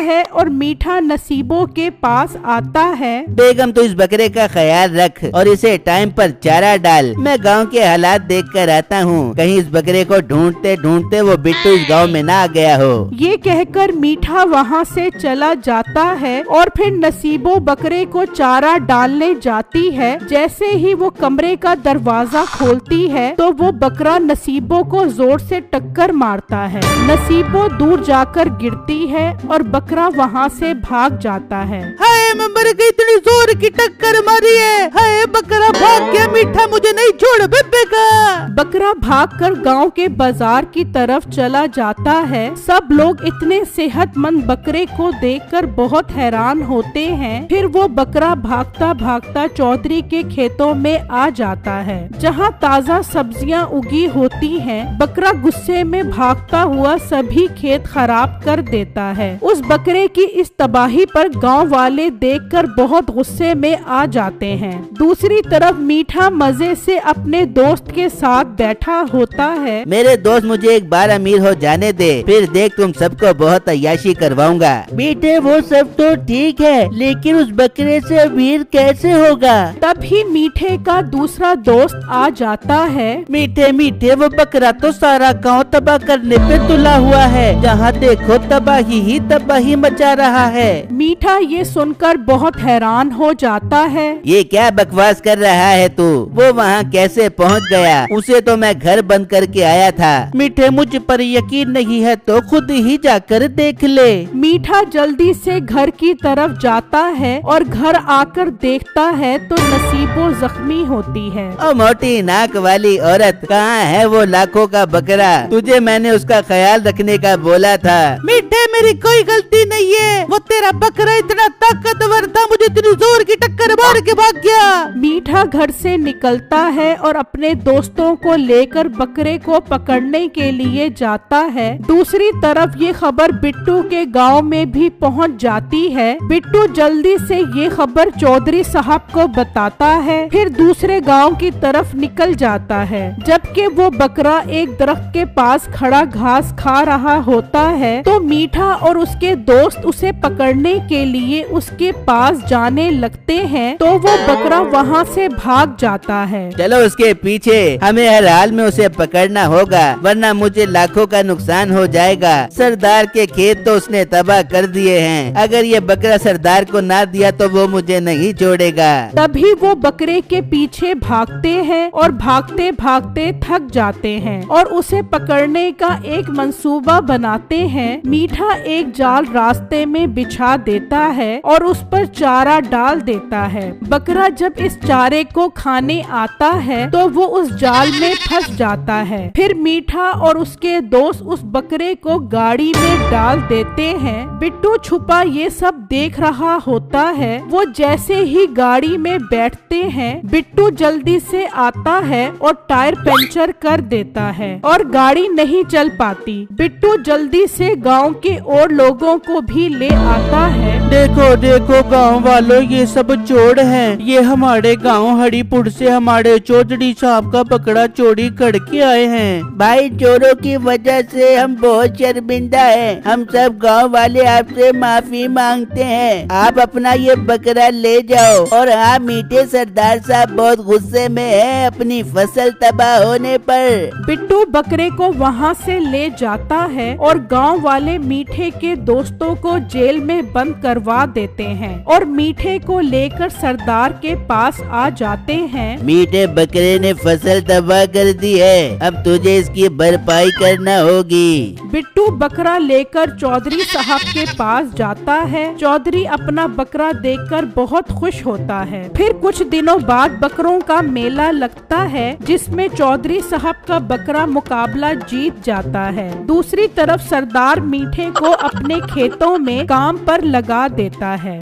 है और मीठा नसीबों के पास आता है। बेगम तो इस बकरे का ख्याल रख और इसे टाइम पर चारा डाल। मैं गांव के हालात देख कर आता हूँ, कहीं इस बकरे को ढूंढते ढूंढते वो बिट्टू इस गांव में ना आ गया हो। ये कहकर मीठा वहाँ से चला जाता है और फिर नसीबो बकरे को चारा डालने जाती है। जैसे ही वो कमरे का दरवाजा खोलती है तो वो बकरा नसीबो को जोर से टक्कर मारता है। नसीबो दूर जाकर गिरती है और बकरा वहाँ से भाग जाता है। हाय मेंबर की इतनी जोर की टक्कर मारी है, हाय बकरा भाग गया, मीठा मुझे नहीं छोड़ बेबेगा। बकरा भागकर गांव के बाजार की तरफ चला जाता है। सब लोग इतने सेहतमंद बकरे को देखकर बहुत हैरान होते हैं। फिर वो बकरा भागता भागता चौधरी के खेतों में आ जाता है, जहां ताजा सब्जियां उगी होती हैं। बकरा गुस्से में भागता हुआ सभी खेत खराब कर देता है। उस बकरे की इस तबाही पर गांव वाले देखकर बहुत गुस्से में आ जाते हैं। दूसरी तरफ मीठा मजे से अपने दोस्त के साथ बैठा होता है। मेरे दोस्त मुझे एक बार अमीर हो जाने दे, फिर देख तुम सबको बहुत अय्याशी करवाऊंगा। बेटे वो सब तो ठीक है, लेकिन उस बकरे से अमीर कैसे होगा? तभी मीठे का दूसरा दोस्त आ जाता है। मीठे मीठे वो बकरा तो सारा गांव तबाह करने पे तुला हुआ है, जहाँ देखो तबाही ही तबाही मचा रहा है। मीठा ये सुनकर बहुत हैरान हो जाता है। ये क्या बकवास कर रहा है तू? वो वहाँ कैसे पहुँच गया? उसे तो मैं घर बंद करके आया था। मीठे मुझ पर यकीन नहीं है तो खुद ही जाकर देख ले। मीठा जल्दी से घर की तरफ जाता है और घर आकर देखता है तो नसीबो जख्मी होती है। ओ मोटी नाक वाली औरत, कहाँ है वो लाखों का बकरा? तुझे मैंने उसका ख्याल रखने का बोला था। मीठे मेरी कोई गलती नहीं है, वो तेरा बकरा इतना ताकतवर था, मुझे इतनी जोर की टक्कर मार के भाग गया। मीठा घर से निकलता है और अपने दोस्तों को लेकर बकरे को पकड़ने के लिए जाता है। दूसरी तरफ ये खबर बिट्टू के गांव में भी पहुंच जाती है। बिट्टू जल्दी से ये खबर चौधरी साहब को बताता है, फिर दूसरे गांव की तरफ निकल जाता है। जबकि वो बकरा एक दरख्त के पास खड़ा घास खा रहा होता है तो मीठा और उसके दोस्त उसे पकड़ने के लिए उसके पास जाने लगते हैं तो वो बकरा वहाँ से भाग जाता है। चलो उसके पीछे, हमें हर हाल में उसे पकड़ना होगा, वरना मुझे लाखों का नुकसान हो जाएगा। सरदार के खेत तो उसने तबाह कर दिए हैं, अगर ये बकरा सरदार को ना दिया तो वो मुझे नहीं छोड़ेगा। तभी वो बकरे के पीछे भागते हैं और भागते भागते थक जाते हैं और उसे पकड़ने का एक मंसूबा बनाते हैं। मीठा एक जाल रास्ते में बिछा देता है और उस पर चारा डाल देता है। बकरा जब इस चारे को खाने आता है तो वो उस जाल में फंस जाता है। फिर मीठा और उसके दोस्त उस बकरे को गाड़ी में डाल देते हैं। बिट्टू छुपा ये सब देख रहा होता है। वो जैसे ही गाड़ी में बैठते हैं, बिट्टू जल्दी से आता है और टायर पंचर कर देता है और गाड़ी नहीं चल पाती। बिट्टू जल्दी से गांव के और लोगों को भी ले आता है। देखो देखो गांव वालों, ये सब चोर हैं। ये हमारे गांव हरिपुर से हमारे चौधरी साहब का बकरा चोरी करके आए हैं। भाई चोरों की वजह से हम बहुत शर्मिंदा हैं। हम सब गांव वाले आपसे माफी मांगते हैं। आप अपना ये बकरा ले जाओ। और हाँ मीठे, सरदार साहब बहुत गुस्से में हैं अपनी फसल तबाह होने पर। बिट्टू बकरे को वहाँ से ले जाता है और गांव वाले मीठे के दोस्तों को जेल में बंद करवा देते हैं और मीठे को लेकर सरदार के पास आ जाते हैं। मीठे बकरे ने फसल तबाह कर दी है, अब तुझे इसकी भरपाई करना होगी। बिट्टू बकरा लेकर चौधरी साहब के पास जाता है। चौधरी अपना बकरा देखकर बहुत खुश होता है। फिर कुछ दिनों बाद बकरों का मेला लगता है, जिसमें चौधरी साहब का बकरा मुकाबला जीत जाता है। दूसरी तरफ सरदार मीठे को अपने खेतों में काम पर लगा देता है।